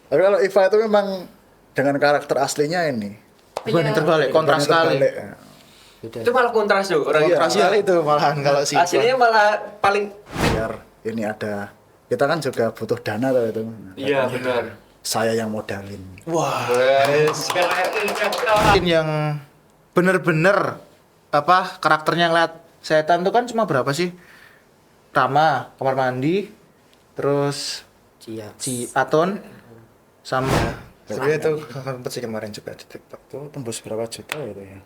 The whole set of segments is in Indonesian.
Tapi kalau Iva itu memang dengan karakter aslinya ini Bukan yang terbalik, kontras sekali. terbalik, ya. Itu malah kontras tuh orang Iya. Kontras sekali itu malahan kalau si aslinya malah paling Biar ini ada, kita kan juga butuh dana tuh itu. iya benar. Saya yang modalin. wah, yang bener-bener apa karakternya ngeliat setan tuh kan cuma berapa sih? Rama, kamar mandi, terus Cia. si Aton sama Tapi itu sempet sih kemarin juga di TikTok tuh. Tembus berapa juta itu ya?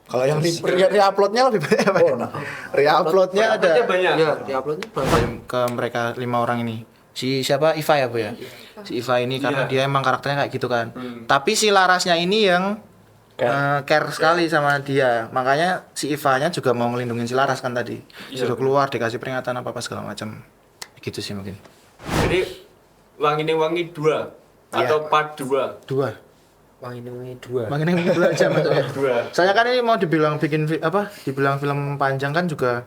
kalau yang di re-uploadnya lebih banyak apa ya? Oh, nah. Re-uploadnya ada Uploadnya banyak. Ya, di uploadnya berapa? ke mereka 5 orang ini. Si siapa? Iva ya, Bu ya? Si Iva ini karena dia emang karakternya kayak gitu kan. Tapi si Larasnya ini yang care sekali sama dia. Makanya si Ivanya juga mau ngelindungin si Laras kan tadi. Suruh keluar dikasih peringatan apa-apa segala macam. Gitu sih mungkin. Jadi wangi ini wangi 2 atau part 2. 2. Wangi ini 2. Makanya mungkin 2 jam itu ya. 2. Saya kan ini mau dibilang bikin dibilang film panjang kan juga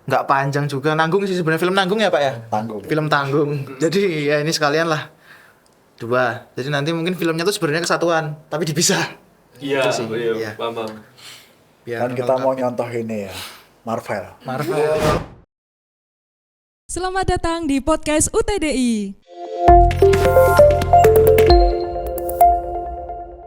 nggak panjang juga, nanggung sih sebenarnya, film nanggung ya Pak ya. Tanggung. Film tanggung. Jadi ya ini sekalian lah 2. Jadi nanti mungkin filmnya tuh sebenarnya kesatuan tapi dipisah. Iya, Itu sih, iya, iya. paham. Biar Kan kita mau nyontoh ini ya, Marvel. Marvel. Selamat datang di podcast UTDI.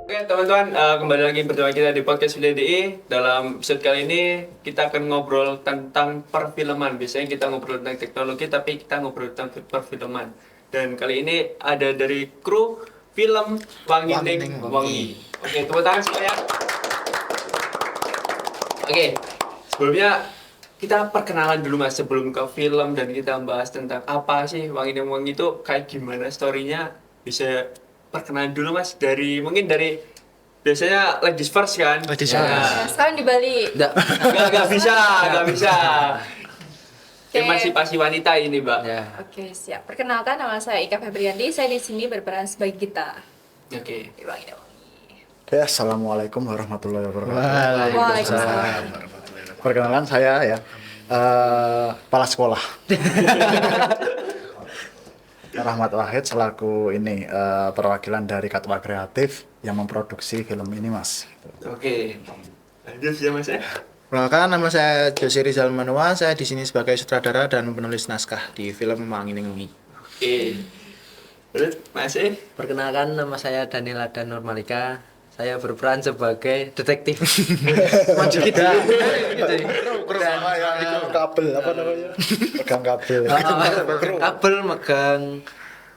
Oke teman-teman, kembali lagi bersama kita di podcast UTDI. Dalam episode kali ini kita akan ngobrol tentang perfilman. Biasanya kita ngobrol tentang teknologi, tapi kita ngobrol tentang perfilman. Dan kali ini ada dari kru film Wangi Ning Wangi. Oke, tepuk tangan semuanya. Oke, sebelumnya kita perkenalan dulu Mas sebelum ke film dan kita bahas tentang apa sih Wangi Ning Wangi itu, kayak gimana story-nya. Bisa perkenalan dulu Mas mungkin dari biasanya ladies first kan? Ladies Ya. first. Sekarang di Bali. Nggak bisa. Oke. Emansipasi wanita ini, Mbak. Ya. Oke, siap. Perkenalkan, nama saya Ika Febrianti. Saya di sini berperan sebagai Gita. Oke. Di Wangi Ning Wangi. Oke, assalamualaikum warahmatullahi wabarakatuh. Waalaikumsalam. Perkenalan saya ya, kepala sekolah. Rahmat Wahid selaku ini perwakilan dari Katwa Kreatif yang memproduksi film ini, Mas. Oke. Lanjut ya Mas ya. Perkenalkan, nama saya Jose Rizal Manua. Saya di sini sebagai sutradara dan penulis naskah di film Wangi Ning Wangi. Oke. Terus Mas ya. Perkenalkan, nama saya Daniela Dan Normalika. Saya berperan sebagai detektif. Maju kita. Kabel apa namanya? Pegang kabel. Kabel, megang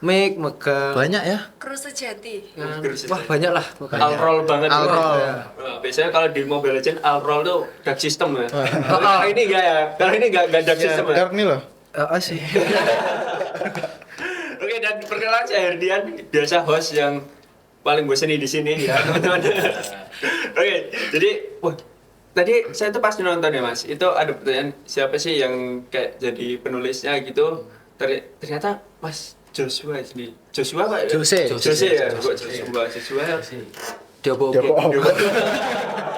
mic, megang. Banyak ya. Kru sejati. Wah, banyak lah. All-roll banget. All-roll. Nah, biasanya kalau di Mobile Legends all-roll tuh dark system ya. Kalau ini enggak ya. Kalau ini enggak dark system ya. Dark nih loh. Sih. Oke, dan perkenalan saya Herdian, biasa host yang paling bosan di sini ya, teman-teman. Oke, jadi tadi saya tuh pas nonton ya Mas, itu ada pertanyaan siapa sih yang kayak jadi penulisnya gitu. Ternyata Mas Joshua sendiri. Joshua Pak? Jose. Jose ya, kok Joshua. Diopo.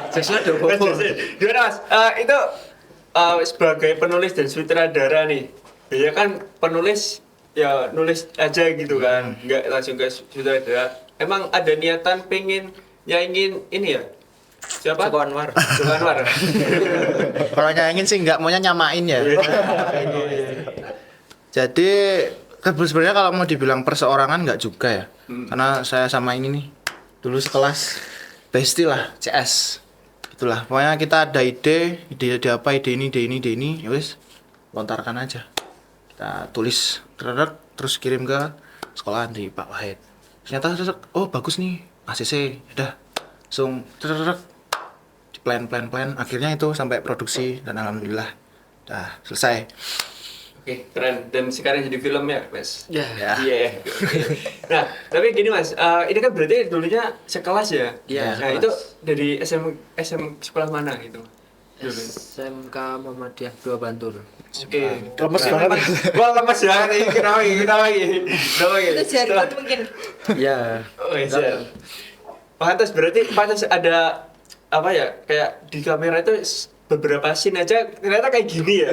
Sesuai Mas Diopo. Jose, gimana Mas? Itu sebagai penulis dan sutradara nih, ya kan penulis ya nulis aja gitu kan, nggak langsung ke sutradara. Emang ada niatan pengen nyaingin ini ya? Siapa? Joko Anwar. Joko Anwar. Kalau nyaingin sih nggak maunya nyamain ya. Jadi sebenarnya kalau mau dibilang perseorangan nggak juga ya. Karena saya sama ini nih dulu sekelas bestie lah, CS. Itulah. Pokoknya kita ada ide apa, ide ini, ya wis lontarkan aja. Kita tulis terus kirim ke sekolahan di Pak Wahid. Ternyata oh bagus nih ACC, udah langsung di plan akhirnya itu sampai produksi dan alhamdulillah udah selesai. Oke, keren. Dan sekarang jadi film ya, Mas? Ya. Iya. Nah, tapi gini Mas, ini kan berarti dulunya sekelas ya? Iya, Nah, sekelas. itu dari SM sekolah mana gitu? Dulu. SMK Muhammadiyah 2 Bantul. Oke. Lemes banget. Wah, lemes banget ini. Kenapa ini? Itu jargon mungkin. Ya. Oh iya. Pantas ada apa ya? Kayak di kamera itu beberapa scene aja ternyata kayak gini ya.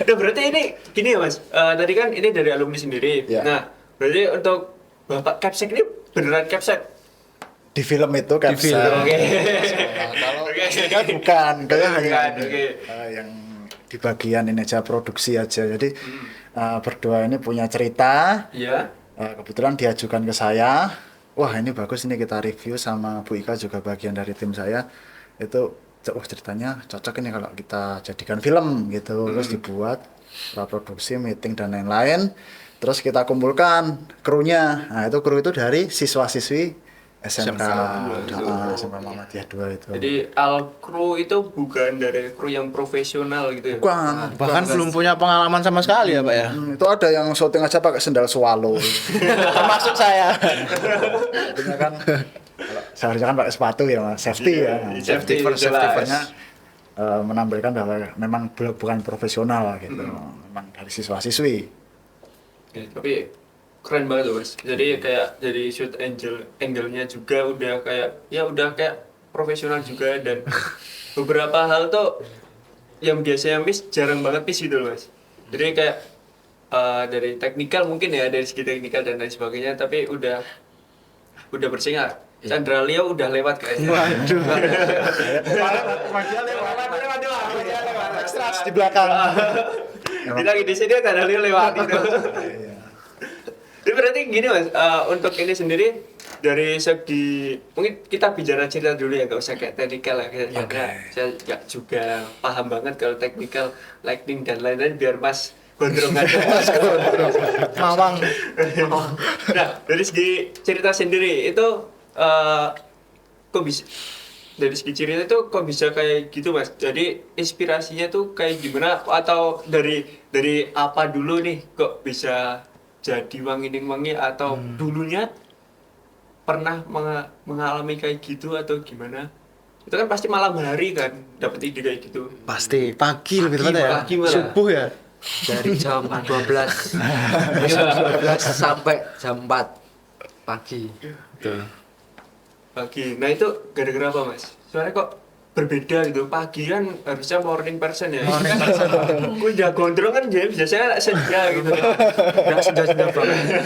Nah, berarti ini gini ya Mas. Tadi kan ini dari alumni sendiri. Ya. Nah, berarti untuk Bapak Capsek ini beneran Capsek. Di film itu kan Oke. kalau kan bukan kayak hanya Oke. yang di bagian ini aja produksi aja. Jadi berdua ini punya cerita. Iya. Kebetulan diajukan ke saya. Wah, ini bagus, ini kita review sama Bu Ika juga bagian dari tim saya. Itu ceritanya cocok ini kalau kita jadikan film gitu. Terus dibuat praproduksi, meeting dan lain-lain. Terus kita kumpulkan krunya. Nah, itu kru itu dari siswa-siswi SMK SMK Muhammadiyah 2 itu. Jadi kru itu bukan dari kru yang profesional gitu ya. Bukan, Bahkan belum punya pengalaman sama sekali ya Pak ya. itu ada yang syuting aja pakai sendal swallow. Termasuk saya. Artinya kan kalau seharusnya kan pakai sepatu ya, Mas. Safety ya. Nah, Safety first, jelas. safety first-nya, menampilkan bahwa memang bukan profesional gitu. Memang dari siswa-siswi. Ya, tapi keren banget loh Mas. Jadi kayak jadi shoot angle-nya juga udah kayak profesional juga, dan beberapa hal tuh yang biasanya miss jarang banget miss gitu loh Mas. Jadi kayak dari teknikal mungkin ya, dari segi teknikal dan lain sebagainya, tapi udah bersih nggak? Chandra Leo udah lewat kayaknya. Waduh. Extras di belakang. Kita lagi di sini Chandra Leo lewat gitu. Jadi berarti gini Mas, untuk ini sendiri dari segi, mungkin kita bicara cerita dulu ya, nggak usah kayak teknikal lah. Karena saya nggak juga paham banget kalau teknikal, lighting dan lain-lain, biar Mas gondrong aja. Mawang. Nah, dari segi cerita sendiri itu kok bisa, dari segi cerita itu kok bisa kayak gitu Mas? Jadi inspirasinya tuh kayak gimana, atau dari apa dulu nih kok bisa jadi Wangi Ning Wangi, atau dulunya pernah mengalami kayak gitu atau gimana? Itu kan pasti malam hari kan dapat ide kayak gitu. Pasti pagi lebih tepat ya. Pagi malah. Subuh ya. Dari jam 12 sampai jam 4 pagi. Pagi. Nah itu gara-gara apa Mas? Soalnya kok berbeda gitu. Pagi kan harusnya morning person ya. Morning person. Gue udah gondrong kan jadi biasanya senja gitu. Udah senja-senja banget.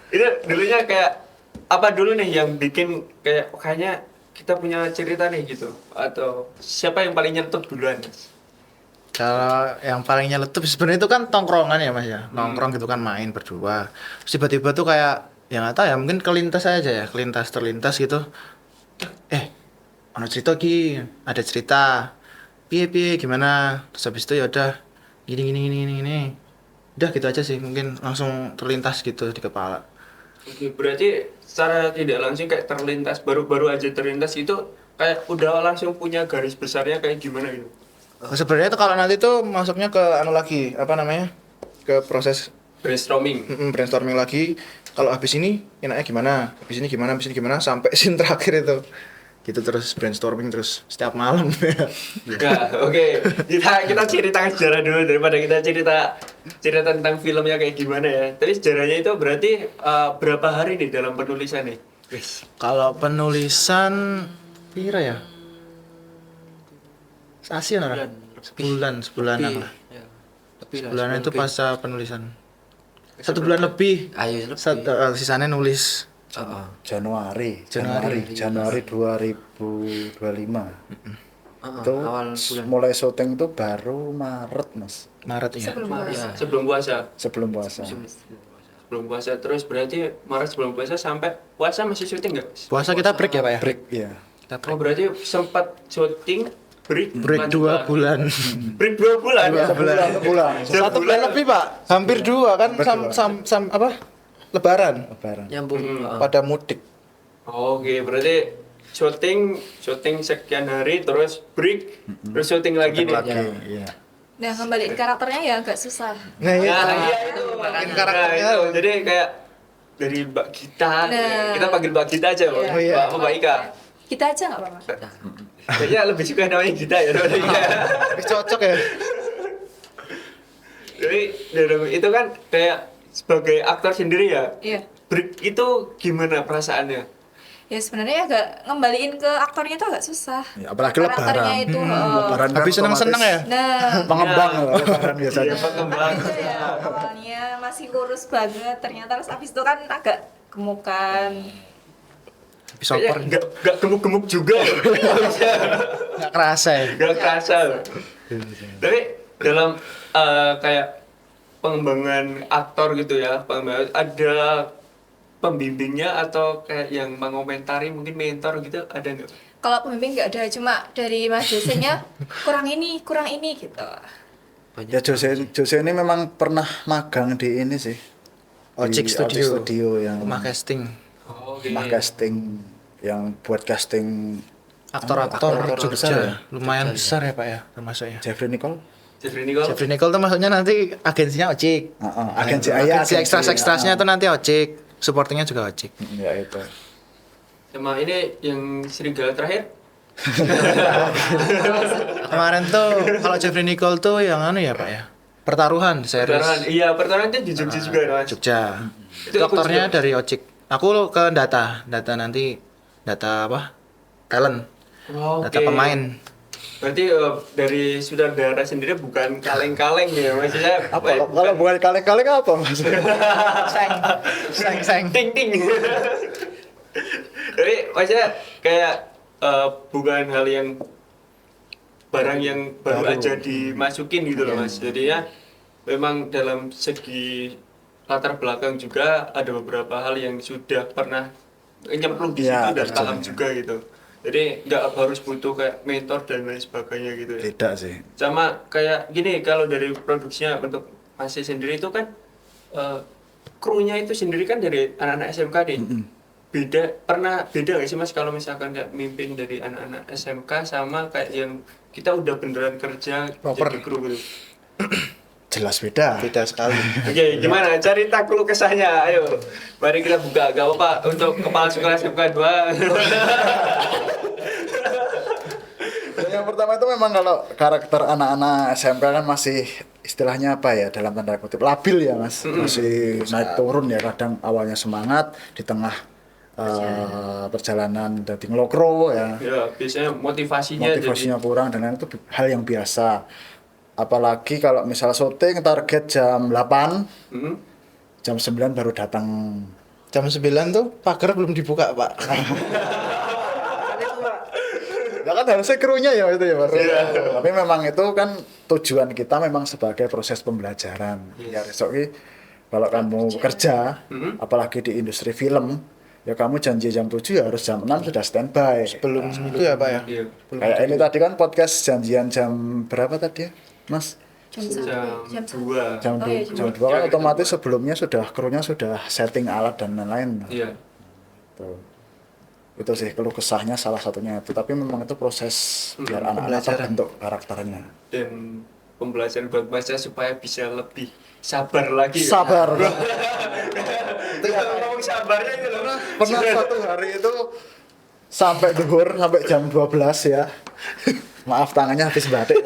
Itu dulunya kayak apa dulu nih yang bikin kayak kayaknya kita punya cerita nih gitu, atau siapa yang paling nyetup duluan Mas? Kalau yang paling nyeletup sebenarnya itu kan tongkrongan ya Mas ya. Nongkrong gitu kan, main berdua. Terus tiba-tiba tuh kayak yang nggak tahu ya, mungkin kelintas aja ya, terlintas gitu. Ada cerita ki, ada cerita. Piye gimana? Terus habis itu ya udah gini. Udah gitu aja sih, mungkin langsung terlintas gitu di kepala. Oke, berarti secara tidak langsung kayak terlintas, baru aja terlintas itu kayak udah langsung punya garis besarnya kayak gimana gitu? Sebenarnya itu kalau nanti tuh masuknya ke anu lagi, apa namanya? Ke proses Brainstorming. brainstorming lagi. Kalau habis ini enaknya gimana? Habis ini gimana sampai scene terakhir itu. Gitu terus brainstorming terus setiap malam. Nah, oke. Kita cerita sejarah dulu daripada kita cerita tentang filmnya kayak gimana ya. Tapi sejarahnya itu berarti berapa hari nih dalam penulisan nih? Wis. Kalau penulisan pira ya? Sasian lah. Sebulanan lah. Ya, lebih lah, Sebulanan itu lebih. pas Penulisan. 1 bulan lebih. Ayo lebih. Sisanya nulis. Januari Januari. 2025. Itu awal bulan. mulai syuting itu baru Maret, Mas. Maret ya. Sebelum puasa. Ya. Sebelum puasa. Sebelum puasa. Sebelum puasa terus berarti Maret sebelum puasa sampai puasa masih syuting nggak? Puasa kita break ya Pak ya? Break ya. Kita Oh berarti sempat syuting break break 2 lanjut bulan. break 2 bulan. Sebulan. 1 bulan lebih Pak. Hampir 2 kan sam apa? Lebaran. Lebaran. Nyambung. Pada mudik. Oke, berarti syuting sekian hari terus break terus syuting lagi nih. Lagi, iya. Nah, kembaliin karakternya ya agak susah. Nah, Nah, iya. iya itu Makin Nah, karakternya. itu. Jadi kayak dari Mbak Gita, Nah. kita panggil Mbak Gita aja, Mbak. Iya. Mbak Ika. Kita aja nggak apa-apa. Kayaknya lebih suka namanya Gita ya daripada Ika. Lebih cocok ya. Jadi itu kan kayak sebagai aktor sendiri ya. Iya. Break itu gimana perasaannya? Ya sebenarnya agak ngembaliin ke aktornya itu agak susah. Ya, apalagi Karakternya lebaran. itu. Lebaran kan Habis seneng-seneng ya. otomatis Nah, Pengembang lah lebaran biasanya. Pengembang. itu ya awalnya masih kurus banget, ternyata terus abis itu kan agak gemukan. Habis Kayaknya oper nggak gemuk-gemuk juga. nggak kerasa ya. Nggak kerasa. Tapi dalam kayak pengembangan aktor gitu ya, pengembangan ada pembimbingnya atau kayak yang mengomentari mungkin mentor gitu ada nggak? Kalau pembimbing nggak ada, cuma dari mas dosennya kurang ini gitu. Ya Jose ini memang pernah magang di ini sih. Ojek Di Studio. Studio yang Rumah casting. Oh, rumah casting yang buat casting Aktor-aktor aktor Jogja besar ya? lumayan besar ya Pak ya termasuknya. Jeffrey Nicole. Jeffrey Nicole. Jeffrey Nicole tuh maksudnya nanti agensinya Ojek. Agensi Agensi ekstras-ekstrasnya tuh. tuh nanti Ojek. Supportingnya juga Ojek. Ya itu. Sama ini yang serigala terakhir. Kemarin tuh kalau Jeffrey Nicole tuh yang anu ya Pak ya. Pertaruhan Pertaruhan. series Iya, pertaruhan itu di Jogja juga Mas. Jogja. Itu ikut Dokternya juga. dari Ojek. Aku ke data nanti data apa? Talent, Oh, data oke. pemain. Berarti dari sutradara sendiri bukan kaleng-kaleng ya maksudnya Apa kalau bukan kali-kali apa Mas? Seng. ting ting. Tapi maksudnya kayak bukan hal yang barang yang baru aja dimasukin gitu loh Mas. Jadinya memang dalam segi latar belakang juga ada beberapa hal yang sudah pernah nyemplung di Ya, situ dan betul. paham juga gitu. Jadi nggak harus butuh kayak mentor dan lain sebagainya gitu ya. Tidak sih. Sama kayak gini kalau dari produksinya untuk Masih sendiri itu kan krunya itu sendiri kan dari anak-anak SMK nih. Beda nggak sih Mas kalau misalkan kayak mimpin dari anak-anak SMK sama kayak yang kita udah beneran kerja Proper. jadi kru gitu. Jelas beda. Beda sekali. Oke, gimana? Cerita keluh kesahnya, ayo. Mari kita buka, gak apa-apa untuk kepala sekolah SMK 2. Yang pertama itu memang kalau karakter anak-anak SMK kan masih istilahnya apa ya, dalam tanda kutip labil ya Mas. Masih naik turun ya, kadang awalnya semangat di tengah perjalanan dari ngelokro ya. Ya, biasanya motivasinya Kurang dan lain itu hal yang biasa. Apalagi kalau misal syuting target jam 8, jadi jam 9 baru datang. Jam 9 tuh pagar belum dibuka, Pak. Ya kan harusnya krunya ya itu ya Mas. Tapi memang itu kan tujuan kita memang sebagai proses pembelajaran. Ya besok ini kalau kamu kerja, apalagi di industri film, ya kamu janji jam 7 ya harus jam 6 sudah standby. Belum itu ya, Pak ya. Iya. Kayak ini tadi kan podcast janjian jam berapa tadi ya, Mas? Jam Jam 1, 2. Jam Oh, 2 iya, jam 2 kan otomatis sebelumnya krunya sudah setting alat dan lain-lain. Iya. Tuh. Itu sih keluh kesahnya salah satunya itu, tapi memang itu proses biar anak-anak Pembelajaran. terbentuk karakternya. Dan pembelajaran buat Mas supaya bisa lebih sabar lagi. Sabar. Itu ngomong sabarnya itu loh. Pernah satu hari itu sampai duhur sampai jam 12 ya. Maaf tangannya habis batik.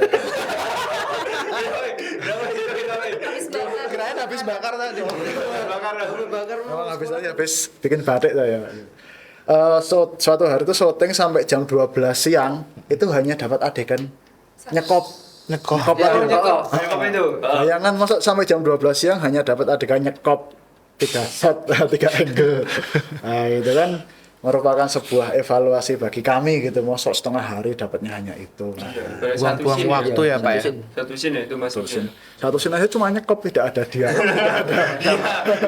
Kirain habis bakar tadi. Memang habis bikin batik saya. Suatu hari itu syuting sampai jam 12 siang itu hanya dapat adegan nyekop Nyekop. Ya, lagi. nyekop itu. Bayangan masuk sampai jam 12 siang hanya dapat adegan nyekop 3 shot, 3 angle. Nah, itu kan merupakan sebuah evaluasi bagi kami gitu. Mosok setengah hari dapatnya hanya itu. Nah, Satu Buang-buang scene waktu ya, Pak ya. Satu scene ya itu masuknya. satu scene aja cuma nyekop, tidak ada dia.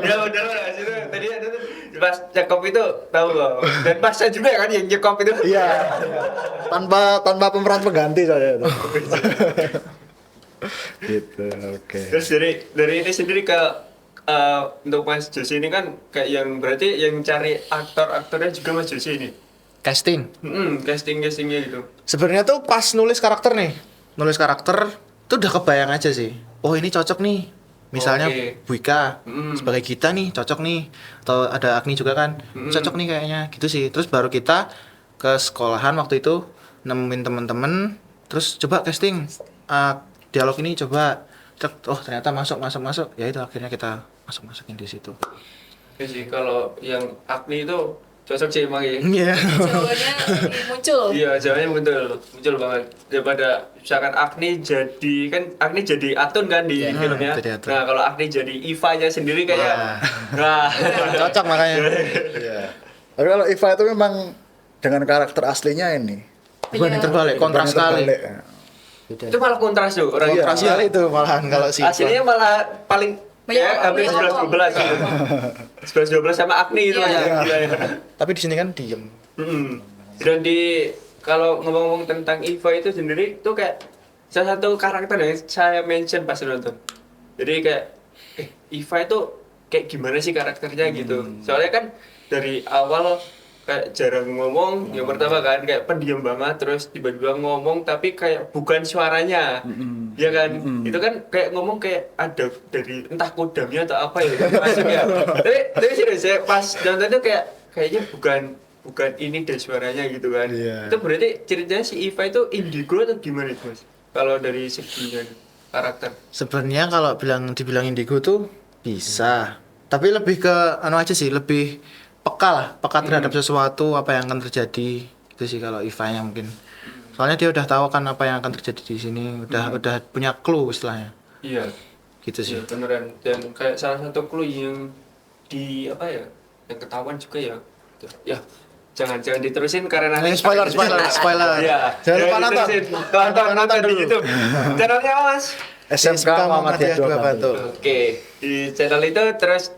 Ya udah lah, situ tadi ada tuh pas nyekop itu tahu loh. Dan pasnya juga kan yang nyekop itu. Iya. Tanpa pemeran pengganti saya itu. Gitu, oke. Terus dari ini sendiri ke untuk Mas Josi ini kan kayak yang berarti yang cari aktor-aktornya juga Mas Josi ini. Casting. Castingnya gitu. Sebenarnya tuh pas nulis karakter nih. Nulis karakter tuh udah kebayang aja sih. Oh, ini cocok nih. Misalnya Oke. Bu Ika sebagai Gita nih cocok nih. Atau ada Agni juga kan. Cocok nih kayaknya. Gitu sih. Terus baru kita ke sekolahan waktu itu nemuin teman-teman, terus coba casting. Dialog ini coba. Oh, ternyata masuk. Ya itu akhirnya kita masukin di situ. Ya sih kalau yang Agni itu Cocok sih emang ya. Iya. Jawabannya muncul. Iya, jawabannya muncul banget. Daripada misalkan Agni jadi Atun kan di filmnya. jadi Atun. Nah, kalau Agni jadi Iva-nya sendiri kayak nah, Cocok makanya. Tapi kalau Iva itu memang dengan karakter aslinya ini Bukan yang terbalik, kontras sekali. terbalik. itu malah kontras tuh orang Kontras sekali itu malahan kalau si aslinya malah paling Banyak ya, hampir orang 11-12 gitu. 11-12 sama Agni itu Iya. aja. Gila ya. Tapi di sini kan diem. Dan kalau ngomong-ngomong tentang Iva itu sendiri tuh kayak salah satu karakter yang saya mention pas nonton. Jadi kayak Iva itu kayak gimana sih karakternya gitu. Soalnya kan dari awal kayak jarang ngomong, yang pertama kan kayak pendiam banget, terus tiba-tiba ngomong tapi kayak bukan suaranya, ya kan? Itu kan kayak ngomong kayak ada dari entah kodamnya atau apa ya, masuknya. Tapi serius ya pas nonton itu kayaknya bukan ini deh suaranya gitu kan. Iya. Itu berarti ceritanya si Iva itu indigo atau gimana itu mas? Kalau dari seginya karakter. Sebenarnya kalau dibilang indigo tuh bisa. Tapi lebih ke aja sih, lebih peka terhadap sesuatu apa yang akan terjadi gitu sih kalau Iva-nya mungkin. Soalnya dia udah tahu kan apa yang akan terjadi di sini, udah punya clue istilahnya. Iya. Gitu sih. Iya beneran, dan kayak salah satu clue yang yang ketahuan juga ya. Ya, jangan diterusin karena nanti Spoiler. Iya. Jangan lupa nonton. Nonton di YouTube. Channelnya apa, Mas? SMK Muhammadiyah 2 Batu. Oke, di channel itu terus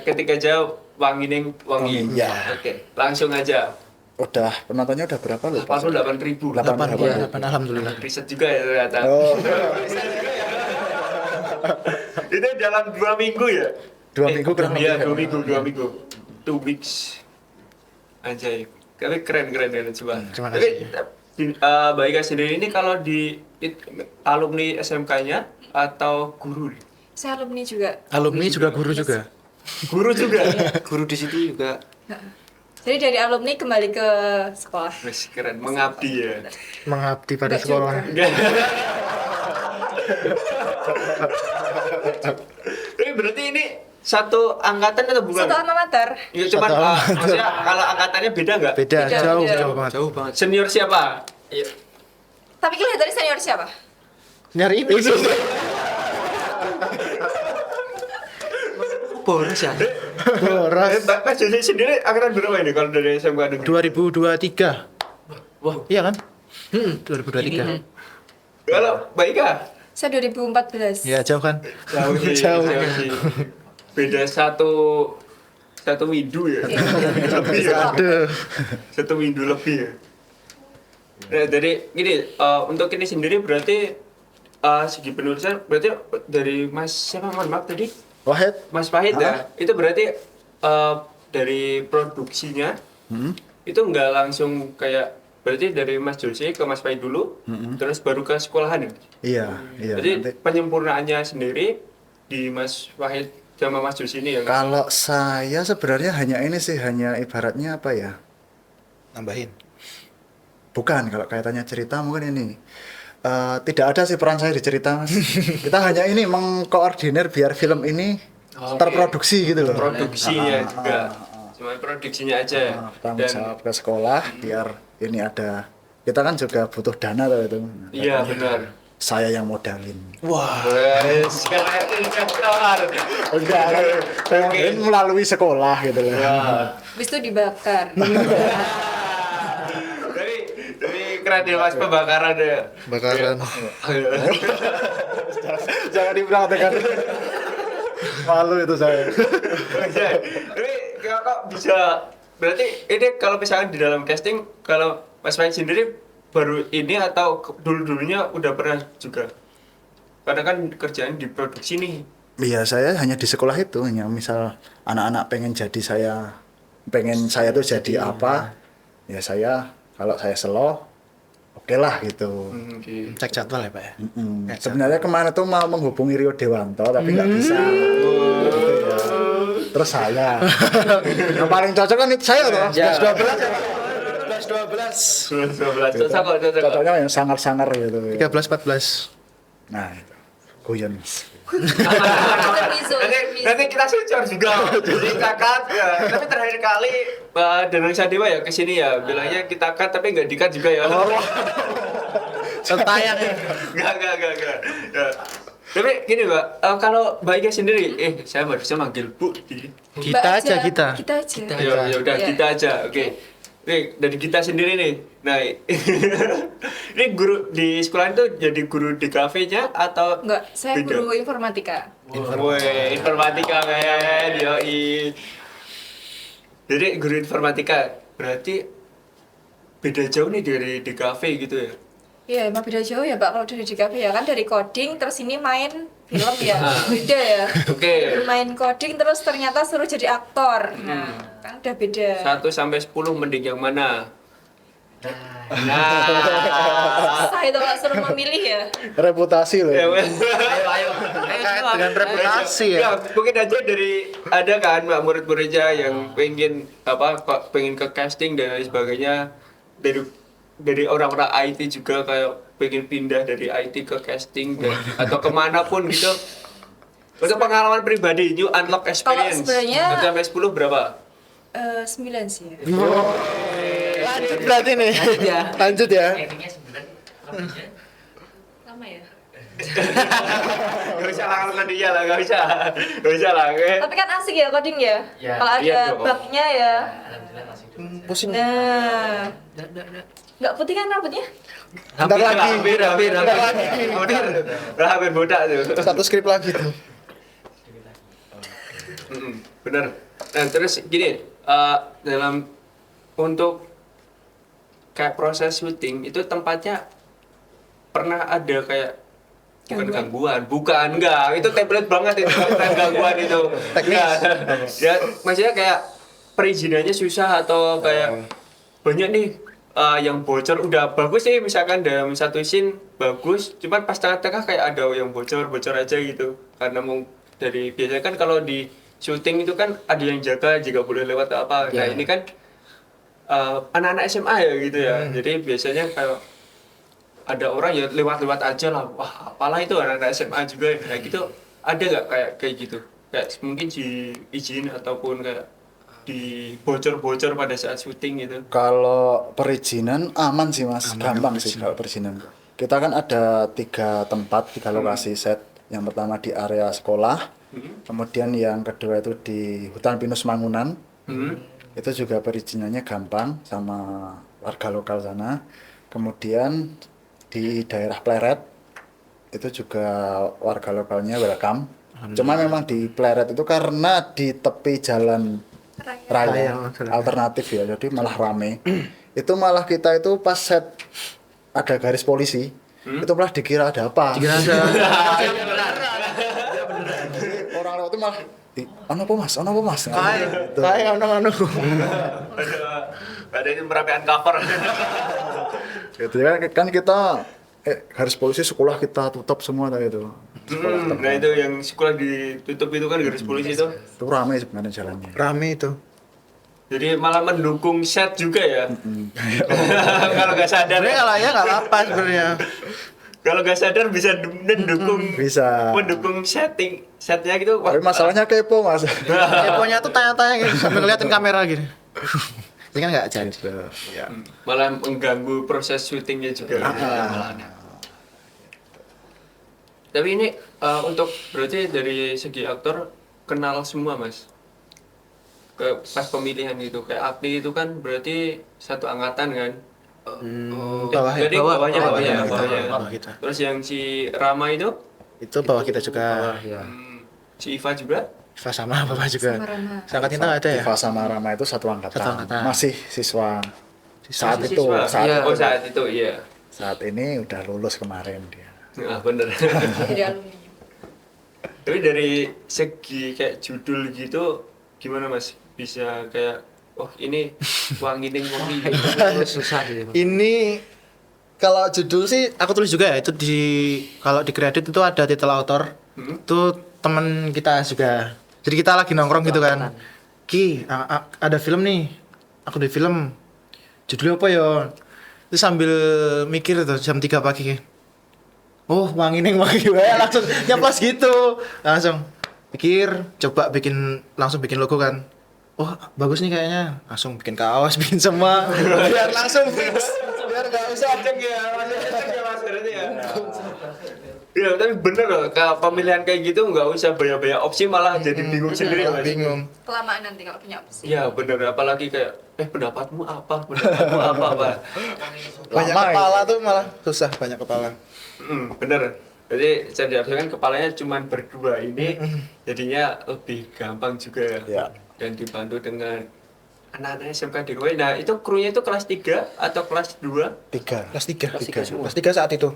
ketika jawab wangi. Iya. Oke, langsung aja. Udah penontonnya udah berapa lupa? 88.000. 8 alhamdulillah. Riset juga ya ternyata. Oh, Itu dalam 2 minggu ya? 2 minggu kurang lebih. Iya, 2 minggu. 2 weeks. Anjay. Tapi keren coba. Terima Tapi kasih. Mbak Ika sendiri ini kalau di alumni SMK-nya atau guru? Saya alumni juga. Alumni juga guru juga. Guru juga. Guru di situ juga. Jadi dari alumni kembali ke sekolah. Wes keren, mengabdi ya. Mengabdi pada Enggak sekolah. juga. Tapi berarti ini satu angkatan atau bukan? Satu alma mater. Ya cuman Satu alma maksudnya kalau angkatannya beda nggak? Beda, Beda, jauh beda. banget. Jauh banget. Senior siapa? Iya. Tapi kelihatannya senior siapa? Nyari ini. Boros ya. Boros. Mas Josi sendiri angkatan berapa ini kalau dari SMK negeri? 2023. Wah, Iya kan? 2023. kalau Mbak Ika? Saya 2014. Ya jauh kan? Jauh sih. Jauh. Beda satu windu ya. Lebih ya. Aduh. Satu windu lebih ya. Nah, jadi gini, untuk ini sendiri berarti segi penulisan berarti dari Mas siapa mohon maaf tadi? Wahid. Mas Pahit ya. Itu berarti dari produksinya itu nggak langsung kayak berarti dari Mas Josi ke Mas Pahit dulu, terus baru ke sekolahan ya. Iya. Jadi Nanti. penyempurnaannya sendiri di Mas Wahid sama Mas Josi ini ya. Kalau saya sebenarnya hanya ini sih, hanya ibaratnya apa ya? Nambahin. Bukan, kalau kaitannya cerita mungkin ini. Tidak ada sih peran saya di cerita, Mas. Kita hanya ini mengkoordinir biar film ini Oke. terproduksi gitu loh. Produksinya juga. Cuma produksinya aja. Tanggung jawab ke sekolah biar ini ada. Kita kan juga butuh dana tuh itu. Iya benar. Saya yang modalin. Wah. Wes, keren investor. Enggak, ini melalui sekolah gitu loh. Habis itu dibakar. Tapi keren ya Mas pembakaran ya. Bakaran. Jangan diperhatikan. Malu itu saya. Tapi kok bisa berarti ini kalau misalkan di dalam casting kalau Mas Mike sendiri baru ini atau dulu-dulunya udah pernah juga? Karena kan kerjaan di produksi nih. Iya, saya hanya di sekolah itu, hanya misal anak-anak pengen saya tuh jadi apa, ya saya kalau saya selo, oke lah gitu. Oke. Cek jadwal ya Pak ya. Sebenarnya kemana tuh mau menghubungi Rio Dewanto tapi nggak bisa. Gitu ya. Terus saya, yang paling cocok kan itu saya tuh. 12. 12 cocok kok. Cocoknya yang sangar-sangar gitu. 13 14. Nah, itu. Guyon. Nanti kita sensor juga. Jadi kita cut. Ya. Tapi terakhir kali Danang Sadewa ya kesini ya, bilangnya kita cut tapi nggak di-cut juga ya. Tayang ya. Enggak. Ya. Tapi gini Mbak, kalau Mbak Ika sendiri, saya barusan manggil Bu. Kita aja. Kita aja. Ya udah Iya. kita aja, oke. Nih dari kita sendiri nih. Nah, ini guru di sekolah itu jadi guru di kafenya atau Enggak, saya beda? guru informatika. Woi, informatika men, yoi. Jadi guru informatika berarti beda jauh nih dari di kafe gitu ya? Iya, emang beda jauh ya, Pak. Kalau dari di kafe ya kan dari coding terus ini main film ya. Beda ya. Oke. Main coding terus ternyata suruh jadi aktor. Nah, kan udah beda. 1 sampai 10 mending yang mana? Susah itu Pak suruh memilih ya. Reputasi loh. Ya, Ya, ayo. Dengan reputasi ya. Mungkin aja dari ada kan Mbak murid-muridnya yang pengen pengen ke casting dan lain sebagainya dari orang-orang IT juga kayak pengen pindah dari IT ke casting atau kemanapun gitu. Untuk pengalaman pribadi, you unlock experience. sebenarnya- 1 sampai 10 berapa? 9 sih ya. Lanjut berarti nih. Lanjut ya. Lama ya. Gak usah lah kalau dia lah, gak usah lah. Tapi kan asik ya coding ya. Kalau Iya ada dong. bugnya ya. Pusing. Nah. Nggak putih kan rambutnya? Bentar lagi. Hampir bodak tuh. Satu skrip lagi tuh. Bener. Nah terus gini, dalam untuk kayak proses syuting itu tempatnya pernah ada kayak bukan enggak itu template banget itu bukan gangguan itu teknis ya maksudnya kayak perizinannya susah atau kayak banyak nih yang bocor udah bagus sih misalkan dalam satu scene bagus cuman pas tengah-tengah kayak ada yang bocor aja gitu karena mau dari biasanya kan kalau di syuting itu kan ada yang jaga jika boleh lewat atau apa nah ini kan anak-anak SMA ya gitu ya jadi biasanya kayak ada orang ya lewat-lewat aja lah wah apalah itu anak-anak SMA juga kayak gitu ada nggak kayak gitu kayak mungkin diizin ataupun kayak dibocor-bocor pada saat syuting gitu. Kalau perizinan aman sih mas, gampang sih kalau perizinan. Kita kan ada 3 tempat, 3 lokasi set. Yang pertama di area sekolah, kemudian yang kedua itu di hutan pinus Mangunan. Itu juga perizinannya gampang sama warga lokal sana. Kemudian di daerah Pleret itu juga warga lokalnya welcome. Cuma memang di Pleret itu karena di tepi jalan raya alternatif ya, jadi malah rame. Itu malah kita itu pas set ada garis polisi, itu malah dikira ada apa. Dikira ada. Orang lewat itu malah ono apa mas? Kayak anu. Ada ini merapikan cover. Gitu kan kita garis polisi sekolah kita tutup semua tadi itu. Nah itu yang sekolah ditutup itu kan garis polisi itu. Itu ramai sebenarnya jalannya. Rame itu. Jadi malah mendukung set juga ya. Kalau nggak sadar. Sebenarnya kalau ya nggak apa sebenarnya. Kalau nggak sadar bisa mendukung. Bisa. Mendukung setnya gitu. Tapi masalahnya kepo mas. Keponya tuh tanya-tanya gitu sambil ngeliatin kamera gitu. Ini kan nggak jadi. Malah mengganggu proses syutingnya juga. Tapi ini untuk berarti dari segi aktor kenal semua mas. Pas pemilihan gitu kayak Akti itu kan berarti satu angkatan kan. Jadi bawahnya. Bawah kita. Terus yang si Rama itu Bawah kita juga. si Iva juga. Iva sama Bapak juga. Sama Rama. Seangkat kita nggak ada ya? Iva sama Rama itu satu angkatan. Satu angkatan. Masih siswa. Saat Si itu, siswa. saat Saat itu iya. saat ini udah lulus kemarin dia. Nah, bener. Jadi alumni. Tapi dari segi kayak judul gitu gimana mas? Bisa kayak ini wangi Susah gitu. Ini kalau judul sih aku tulis juga ya itu kalau di kredit itu ada titel author. Itu teman kita juga. Jadi kita lagi nongkrong gitu kan. Ki, ada film nih. Aku di film. Judulnya apa ya? Itu sambil mikir tuh jam 3 pagi. Oh, wangi wae langsung nyeplos gitu. Langsung coba langsung bikin logo kan. Oh, bagus nih kayaknya. Langsung bikin kaos, bikin semua. Biar langsung fix. Biar enggak usah Cek ya, masih cek ya Mas berarti ya. Iya, tapi bener loh, pemilihan kayak gitu nggak usah banyak-banyak opsi malah jadi bingung sendiri Mas. bingung. Kelamaan nanti kalau punya opsi. Iya bener, apalagi kayak pendapatmu apa, Pak? Banyak Lama kepala tuh malah susah, banyak kepala. Bener. Jadi saya kan kepalanya cuma berdua ini, jadinya lebih gampang juga Ya. dan dibantu dengan anak-anak SMK di rumah. Nah itu krunya itu kelas 3 atau kelas 2? 3. Kelas 3. Kelas 3 saat itu.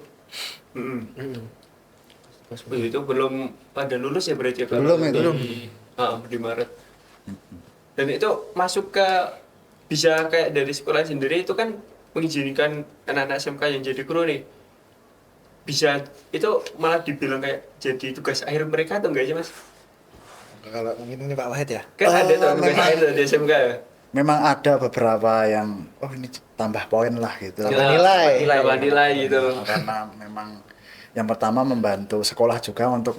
Itu belum pada lulus ya berarti ya? Belum itu. Di Maret. Dan itu masuk ke bisa kayak dari sekolah sendiri itu kan mengizinkan anak-anak SMK yang jadi kru nih. Bisa itu malah dibilang kayak jadi tugas akhir mereka atau enggak sih Mas? Kalau mungkin ini Pak Wahid ya. Kan ada tuh tugas akhir tuh di SMK ya. Memang ada beberapa yang ini tambah poin lah gitu. Ya, tambah nilai gitu. Karena memang yang pertama membantu sekolah juga untuk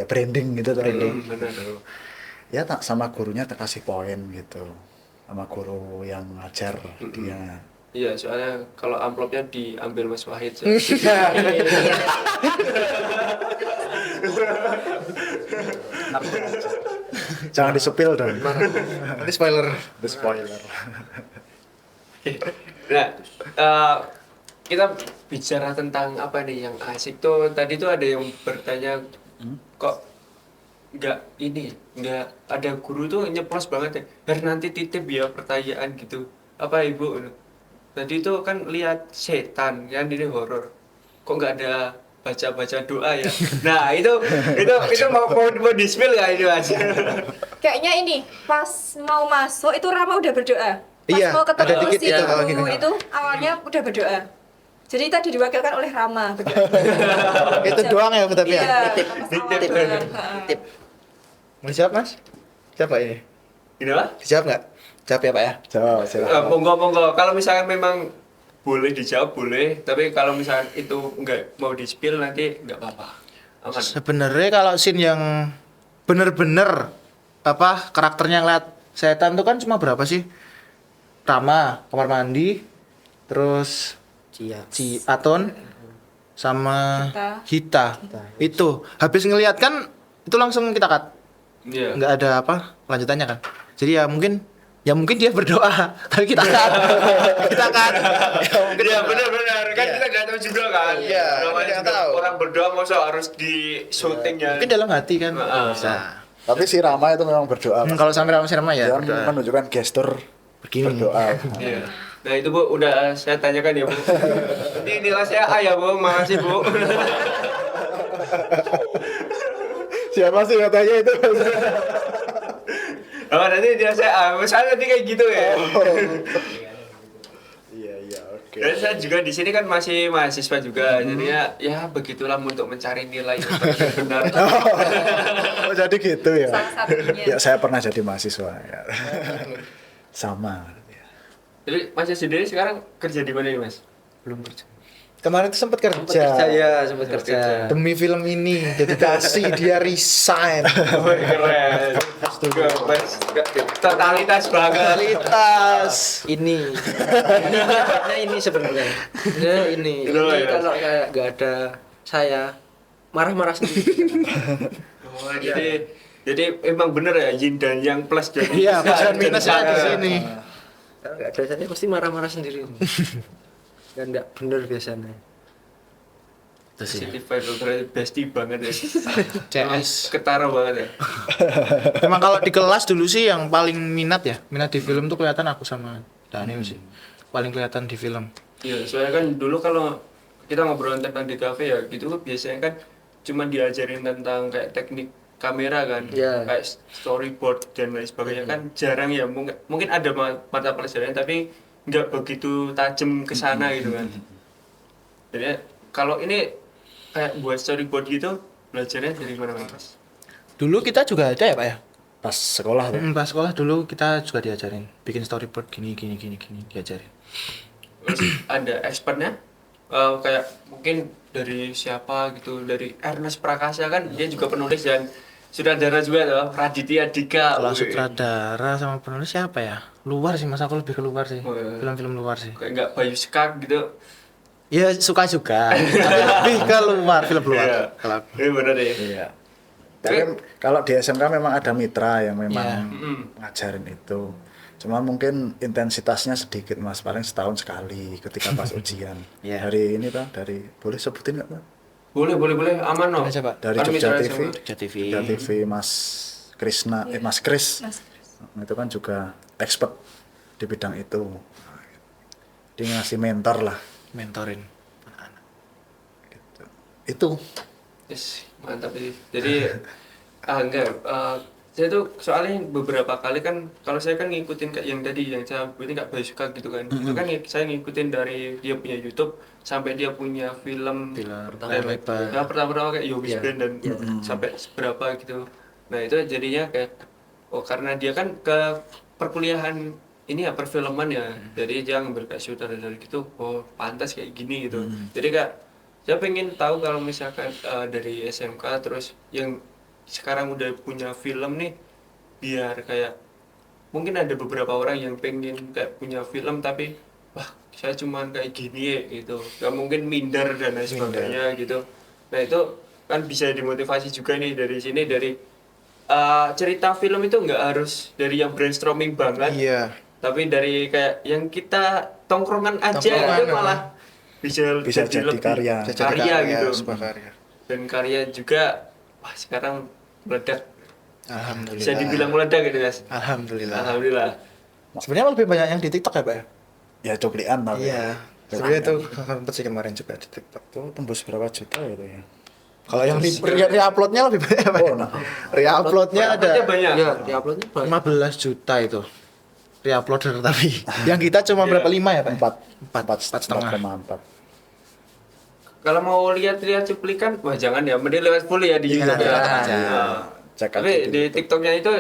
branding gitu Branding, benar. Gitu. Ya sama gurunya terkasih poin gitu. Sama guru yang ngajar dia. Iya, soalnya kalau amplopnya diambil Mas Wahid. Jangan disepil dong. Ini spoiler. The spoiler. Nah, kita bicara tentang apa nih yang asik tuh. Tadi tuh ada yang bertanya kok nggak ada guru tuh nyeplos banget ya. Biar nanti titip ya pertanyaan gitu. Apa Ibu? Tadi tuh kan lihat setan kan ini horor. Kok nggak ada baca doa ya? Nah itu mau di-spill nggak ini Mas? Kayaknya ini pas mau masuk itu Rama udah berdoa. Pas Iya, mau ketemu ada dikit si itu guru kalau gini. itu awalnya udah berdoa. Jadi tadi diwakilkan oleh Rama berdoa. Itu doang ya tapi ya. Iya, Titip. pas Titip. awal. Tip. Mau dijawab Mas? Siapa ini? Gimana? Dijawab nggak? Jawab ya Pak ya. Jawab silakan. Monggo. Kalau misalkan memang boleh dijawab boleh, tapi kalau misalkan itu nggak mau di-spill nanti nggak apa-apa. Aman. Sebenarnya kalau scene yang bener-bener karakternya ngeliat setan tuh kan cuma berapa sih? Rama, kamar mandi, terus Cia. Aton sama Hita. Itu habis ngeliat kan itu langsung kita cut. Iya. Nggak ada lanjutannya kan. Jadi ya mungkin dia berdoa tapi kita kan Iya benar kan kita nggak tahu juga kan. Iya, Namanya kita nggak juga tahu. orang berdoa masa harus di syutingnya. mungkin dalam hati kan Heeh. bisa. Tapi si Rama itu memang berdoa. Kalau sampai Rama Sirama ya Dia berdoa. menunjukkan gestur Begini. berdoa. Iya. Nah itu Bu udah saya tanyakan ya Bu. Ini nilai saya A ya Bu, makasih Bu. Siapa sih katanya itu? Nanti nilai saya A, misalnya nanti kayak gitu ya. Iya, oke. Dan saya juga di sini kan masih mahasiswa juga, jadinya ya begitulah untuk mencari nilai yang benar. Oh, jadi gitu ya. Salah satunya. Ya, saya pernah jadi mahasiswa ya. Sama. Jadi Mas sendiri sekarang kerja di mana nih Mas? Belum kerja. Kemarin tuh sempat kerja. Saya sempat kerja. Demi film ini, dedikasi dia resign. Keren. Totalitas banget. Kualitas. Ini niatnya ini sebenarnya. Ini Kenapa ya? kalau kayak nggak ada saya marah-marah sendiri. Oh, jadi emang bener ya yin dan yang plus dan Iya, plus dan minusnya di sini. Kalau nggak ada saya pasti marah-marah sendiri. Dan nggak bener biasanya. Positive vibe berarti bestie banget ya. CS. Ketara banget ya. Memang kalau di kelas dulu sih yang paling minat di film tuh kelihatan aku sama Daniel sih. Paling kelihatan di film. Iya, soalnya kan dulu kalau kita ngobrol tentang di cafe ya gitu biasanya kan cuma diajarin tentang kayak teknik kamera kan, Iya. kayak storyboard dan lain sebagainya kan jarang ya. Mungkin ada mata pelajaran tapi nggak begitu tajam ke sana gitu kan. Jadi kalau ini kayak buat storyboard gitu belajarnya dari mana Mas? Dulu kita juga ada ya Pak ya? Pas sekolah tuh. Pas sekolah dulu kita juga diajarin bikin storyboard gini diajarin. Terus ada expertnya? kayak mungkin dari siapa gitu, dari Ernest Prakasa kan dia juga penulis dan sutradara juga tuh, Raditya Dika. Kalau Wih. sutradara sama penulis siapa ya? Luar sih, Mas, aku lebih ke luar sih. Oh, iya. Film-film luar sih. Kayak nggak Bayu Skak gitu. Ya suka juga. Tapi lebih ke luar, film luar. Iya. Kalau aku. Iya benar deh. Iya. Tapi kalau di SMK memang ada mitra yang memang Iya. ngajarin itu. Cuma mungkin intensitasnya sedikit Mas, paling setahun sekali ketika pas ujian. Iya. Dari ini Pak, dari boleh sebutin nggak Pak? Boleh, aman no. Boleh, coba. Dari Kan Jogja mitra TV. SMA. Jogja TV. Jogja TV Mas Krisna, Mas Kris. Mas. Itu kan juga expert di bidang itu. Dia ngasih mentor lah. Mentorin. Itu. Yes, mantap sih. Jadi saya tuh soalnya beberapa kali kan kalau saya kan ngikutin kayak yang tadi yang saya berarti nggak Bayu Skak gitu kan. Itu kan saya ngikutin dari dia punya YouTube sampai dia punya film layar lebar. Ya, pertama-tama kayak Yobis Iya. Band dan sampai seberapa gitu. Nah, itu jadinya kayak karena dia kan ke perkuliahan ini ya perfilman ya. Jadi dia ngambil kayak sutradara gitu. Oh, pantas kayak gini gitu. Jadi kayak saya pengen tahu kalau misalkan dari SMK terus yang sekarang udah punya film nih, biar kayak mungkin ada beberapa orang yang pengen kayak punya film tapi wah saya cuman kayak gini ya gitu, gak mungkin minder dan lain sebagainya gitu. Nah itu kan bisa dimotivasi juga nih dari sini, dari cerita film itu nggak harus dari yang brainstorming banget, Iya. tapi dari kayak yang kita tongkrongan aja Tongkrongan, itu malah bisa jadi lebih karya. Bisa jadi karya gitu. sebuah karya. Dan karya juga wah sekarang meledak, Alhamdulillah. bisa dibilang meledak gitu guys. Alhamdulillah. Alhamdulillah. Sebenarnya lebih banyak yang di TikTok ya, Pak ya? Ya coplian tapi. Iya. Sebenarnya itu sempat sih kemarin juga di TikTok. Itu tembus berapa juta gitu ya. Kalau yang re-uploadnya lebih banyak, Pak. Oh, nah. Re-uploadnya ada Uploadnya banyak. Iya, di uploadnya banyak. 15 juta itu. Re-uploader tapi yang kita cuma berapa 5 ya, Pak? 4 setengah. 4,4. Kalau mau lihat-lihat cuplikan, wah jangan ya, mending lewat full ya di Jangan YouTube ya. lewat aja. Nah, Cek aja tapi di di YouTube. TikToknya itu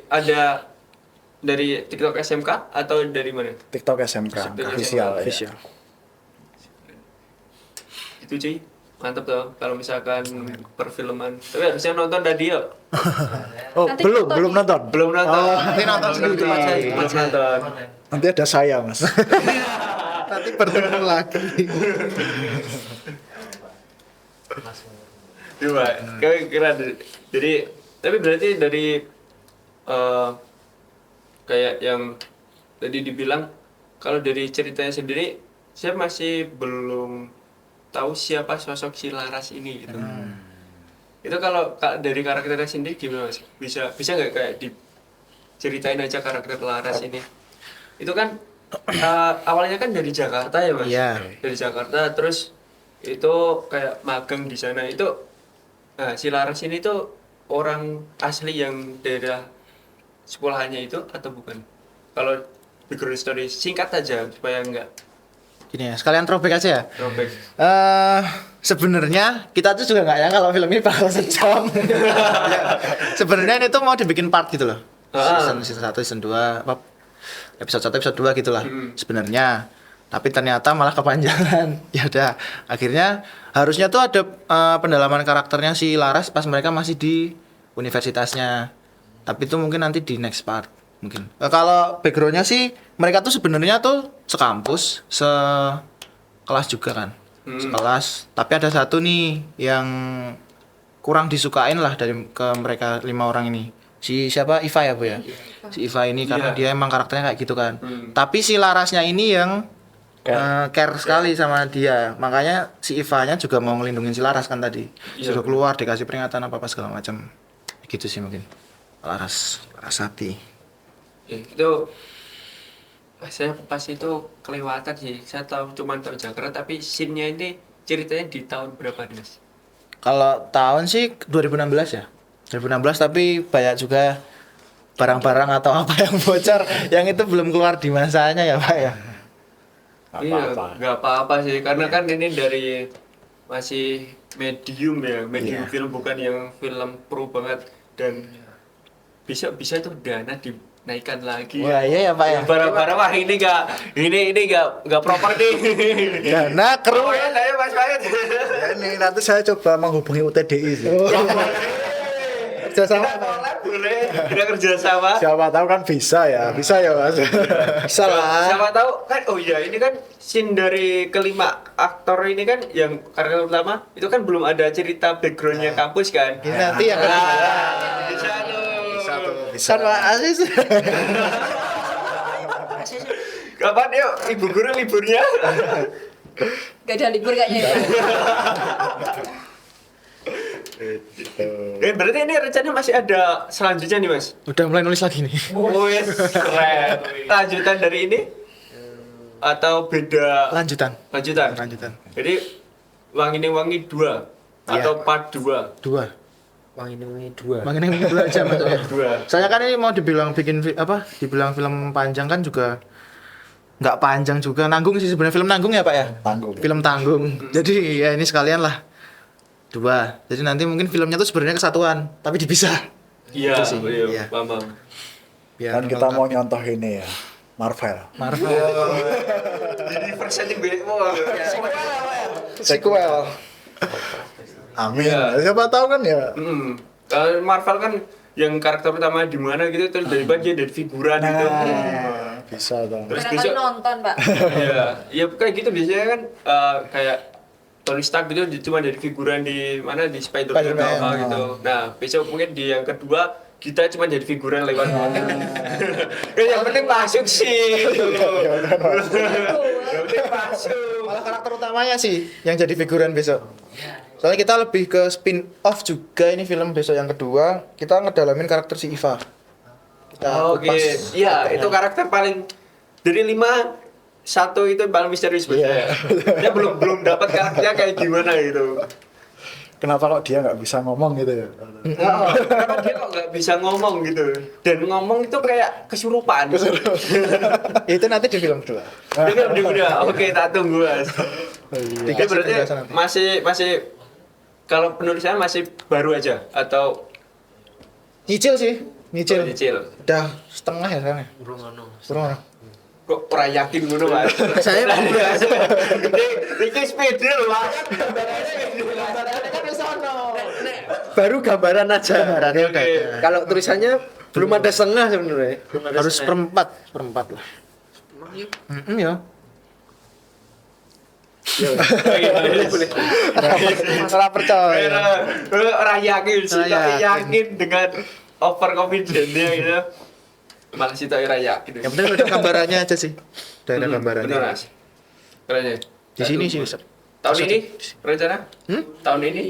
ada dari TikTok SMK atau dari mana? TikTok SMK official ya. Official. Itu cuy, mantap tuh kalau misalkan perfilman. Tapi harusnya nonton tadi ya. Oh, Nanti belum nonton nonton. Belum nonton. Oh, nanti nonton sendiri. Belum nonton. Nanti ada saya, Mas. Nanti bertemu lagi. Coba, kira jadi tapi berarti dari kayak yang tadi dibilang kalau dari ceritanya sendiri saya masih belum tahu siapa sosok si Laras ini gitu. Itu kalau dari karakternya sendiri gimana Mas? Bisa nggak kayak diceritain aja karakter Laras ini? Itu kan awalnya kan dari Jakarta ya Mas? Iya. Dari Jakarta terus itu kayak magang di sana itu. Nah, si Laras ini tuh orang asli yang daerah sekolahannya itu atau bukan? Kalau background story singkat aja supaya enggak Gini ya, sekalian throwback aja ya. robek. Sebenarnya kita tuh juga nggak ya kalau film ini bakal sejam. Sebenarnya ini tuh mau dibikin part gitu loh. Season 1, season 2, apa, episode 1, episode 2 gitulah. Sebenarnya. Tapi ternyata malah kepanjangan. Ya udah, akhirnya harusnya tuh ada pendalaman karakternya si Laras pas mereka masih di universitasnya. Tapi itu mungkin nanti di next part mungkin. Kalau backgroundnya sih mereka tuh sebenarnya tuh sekampus, sekelas juga kan. Sekelas. Tapi ada satu nih yang kurang disukain lah dari ke mereka 5 orang ini. Si siapa? Iva ya, Bu ya? Si Iva ini karena dia emang karakternya kayak gitu kan. Tapi si Larasnya ini yang care sekali sama dia. Makanya si Ivanya juga mau ngelindungin si Laras kan tadi. Suruh keluar, dikasih peringatan apa-apa segala macam. Gitu sih mungkin. Larasati. Ya, itu saya pas itu kelewatan sih. Saya cuma tahu Jakarta tapi scene-nya ini ceritanya di tahun berapa nih Mas? Kalau tahun sih 2016 ya. 2016 tapi banyak juga barang-barang atau apa yang bocor yang itu belum keluar di masanya ya, Pak ya. Iya, nggak apa-apa sih, karena kan ini dari masih medium ya, medium film bukan yang film pro banget dan bisa tuh dana naikkan lagi. Wah, iya ya Pak ya. Barang-barang wah ini nggak proper nih. Dana kru. Oh, ya, saya Mas Bayat. Ya, ini nanti saya coba menghubungi UTDI sih. Kerjasama Boleh, kita kerja sama. Siapa tahu kan bisa ya Mas. bisa lah. Siapa tahu kan, oh iya ini kan scene dari kelima aktor ini kan yang karakter utama itu kan belum ada cerita backgroundnya kampus kan. Ini nanti yang Bisa tuh. Bisa. kan Pak Aziz. Kapan yuk ibu guru liburnya? Gak ada libur kayaknya ya. Berarti ini rencana masih ada selanjutnya nih Mas? Udah mulai nulis lagi nih. Oh yes, keren. Lanjutan dari ini? Atau beda? Lanjutan. Jadi Wangi ini Wangi 2 atau part 2? 2. Wangi ini 2. Makin yang 2 jam itu ya. 2. Saya kan ini mau dibilang dibilang film panjang kan juga nggak panjang juga, nanggung sih sebenarnya, film nanggung ya Pak ya. Tanggung. Film tanggung. Jadi ya ini sekalian lah 2. Jadi nanti mungkin filmnya tuh sebenarnya kesatuan tapi dipisah. Iya, Itu sih, iya. iya, paham. Biar Kan kita lengkap. mau nyontoh ini ya. Marvel. Jadi versi BMO. sequel. Amin. Iya. Siapa tahu kan ya. Kalau Marvel kan yang karakter utama di mana gitu terus dari dia dari figuran gitu. Bisa dong. Terus Barangkali besok nonton, Pak. iya, iya kayak gitu biasanya kan kayak Tony Stark gitu cuma dari figuran di mana di Spider-Man atau apa gitu. Nah, besok mungkin di yang kedua kita cuma jadi figuran lewat yang penting masuk sih. Yang penting masuk. Malah karakter utamanya sih yang jadi figuran besok. Soalnya kita lebih ke spin off juga ini film besok yang kedua, kita ngedalamin karakter si Eva. Kita Oke, iya itu karakter paling dari 5 satu itu paling misterius sebenarnya. Dia belum dapat karakternya kayak gimana gitu. Kenapa kok dia nggak bisa ngomong gitu ya? Kenapa dia kok nggak bisa ngomong gitu? Dan ngomong itu kayak kesurupan. Itu nanti di film kedua. Itu udah, oke tak tunggu Mas. Itu berarti masih kalau penulisannya masih baru aja atau Nyicil sih, nyicil. kecil? Udah setengah ya sekarang ya. Burung ono. Kurang. Kok ora yakin ngono Mas? Saya Iki sepeda lho Mas. Baru gambaran aja. Gambarannya udah Oke. ada. Kalau tulisannya belum ada setengah sebenarnya. Harus perempat lah. Ya. Masalah percaya. Ora yakin sih, Ora tapi yakin. yakin dengan over confidence-nya gitu. Malah sih tak ora yakin. Yang penting udah gambarannya aja sih. Udah ada gambarannya. Bener Mas. Keren ya. Di sini sih. Tahun ini rencana? Tahun ini?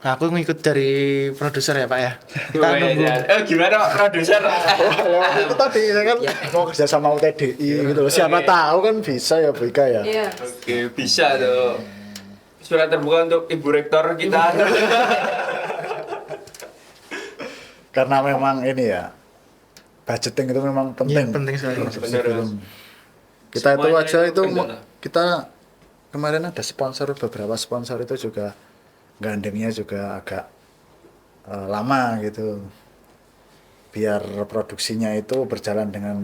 Aku ngikut dari produser ya Pak ya. Kita nunggu. Gimana Pak produser? Itu tadi saya kan mau kerja sama UTDI gitu loh. Siapa tahu kan bisa ya Bu Ika ya. Iya. Oke, bisa tuh. Surat terbuka untuk Ibu Rektor kita. Karena memang ini ya. Budgeting itu memang penting. Iya, penting sekali. Bener, Mas. Kita itu Semuanya aja itu penting lah. kita kemarin ada sponsor, beberapa sponsor itu juga gandengnya juga agak lama gitu, biar produksinya itu berjalan dengan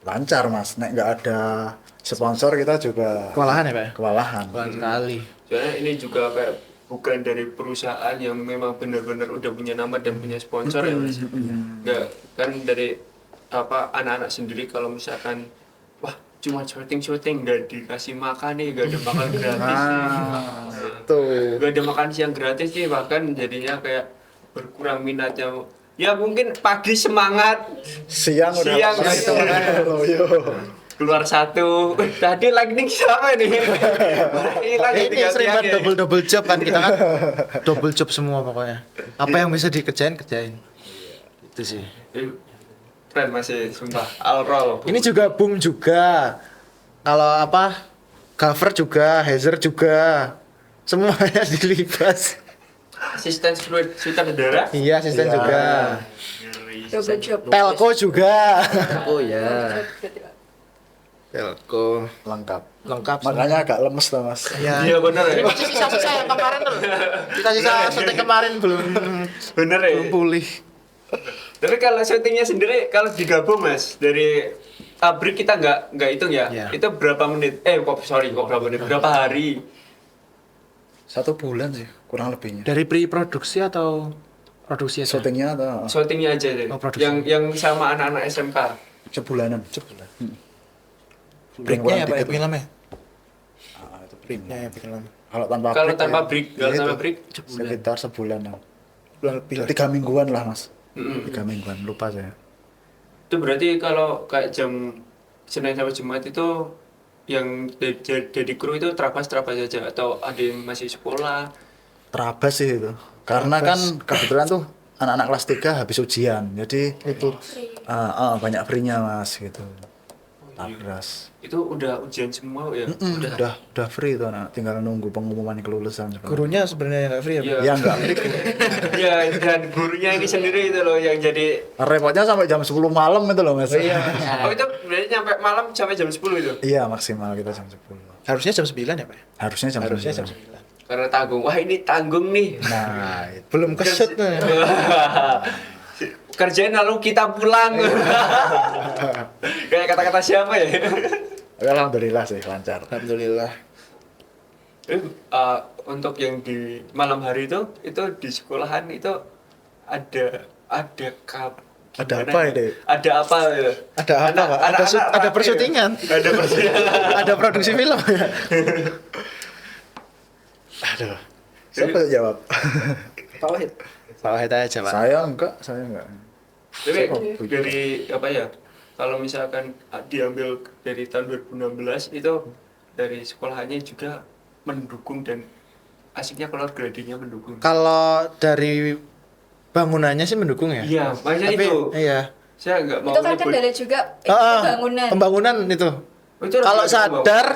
lancar Mas. Nek nggak ada sponsor kita juga Kewalahan ya Pak ya. kewalahan. Kewalahan sekali. Soalnya ini juga kayak bukan dari perusahaan yang memang benar-benar udah punya nama dan punya sponsor ya Mas. Nggak, kan dari apa anak-anak sendiri kalau misalkan wah cuma syuting nggak dikasih makan nih, nggak ada makan gratis nih. Tuh. Nggak ada makan siang gratis nih, bahkan jadinya kayak berkurang minatnya. Ya mungkin pagi semangat, Siang udah Siang pas. gitu. Yo. keluar satu. Tadi lightning siapa nih? Hilang Ini sering banget double job kan kita kan. Double job semua pokoknya. Apa yang bisa dikerjain kerjain. Itu sih. Keren masih sumpah. All roll. Ini juga boom juga. Kalau apa? Cover juga, Hazer juga. Semuanya dilibas. Asisten sutradara. Iya, asisten Iya. juga. Double job. Telco juga. Oh ya. Telco Lengkap. lengkap. Makanya agak lemes lah Mas. Ya. Iya bener ya. Masih sisa-sisa yang kemarin tuh. Sisa-sisa syuting kemarin belum Bener ya. belum pulih. Tapi kalau syutingnya sendiri kalau digabung Mas dari break kita nggak hitung ya. Iya. Itu berapa menit? Kok berapa menit? Berapa hari? 1 bulan sih kurang lebihnya. Dari pre-produksi atau produksi aja? Syutingnya atau Syutingnya aja deh. Oh, produksi. Yang sama anak-anak SMK. sebulanan. Breaknya ya Pak, ya, Dikit. filmnya? Itu prim. Ya, film. Kalau tanpa Kalau break tanpa ya, break, ya kalau itu, tanpa break sekitar sebulanan. Bulan lebih lah. 3 mingguan lah mas. Mm-mm. 3 mingguan lupa saya. Itu berarti kalau kayak jam Senin sampai Jumat itu yang jadi kru itu terabas aja atau ada yang masih sekolah? Terabas sih itu. Karena kan kebetulan tuh anak-anak kelas 3 habis ujian. Jadi itu banyak free-nya mas gitu. Terabas. Itu udah ujian semua ya? Udah free itu anak, tinggal nunggu pengumuman kelulusan. Gurunya sebenarnya nggak free ya? Iya. Ya enggak. Ya, dan gurunya ini sendiri itu loh yang jadi Repotnya sampai jam 10 malam itu loh mas. Oh itu berarti nyampe malam sampai jam 10 itu? Iya maksimal kita jam 10. Harusnya jam 9 ya Pak? Ya? Harusnya jam Harusnya 9. jam 9. Karena tanggung, wah ini tanggung nih. Nah, itu. Belum keset nih. Kerjain lalu kita pulang. Kayak kata-kata siapa ya? Alhamdulillah sih lancar. Alhamdulillah. Untuk yang di malam hari itu di sekolahan itu ada Ada gimana apa ya? ini? Ada apa ya? Ada apa Pak? Ada persyutingan. Ada persyutingan. Ada produksi film ya? Aduh. Siapa yang jawab? Tauhid. Salah aja Pak. Saya enggak. Tapi dari apa ya? Kalau misalkan diambil dari tahun 2016 itu dari sekolahannya juga mendukung dan asiknya kalau gradingnya mendukung. Kalau dari bangunannya sih mendukung ya? Iya, makanya Tapi, itu. Iya. Saya nggak mau Itu kan nyebut. kendala juga bangunan. Pembangunan itu. Itu Kalau harus sadar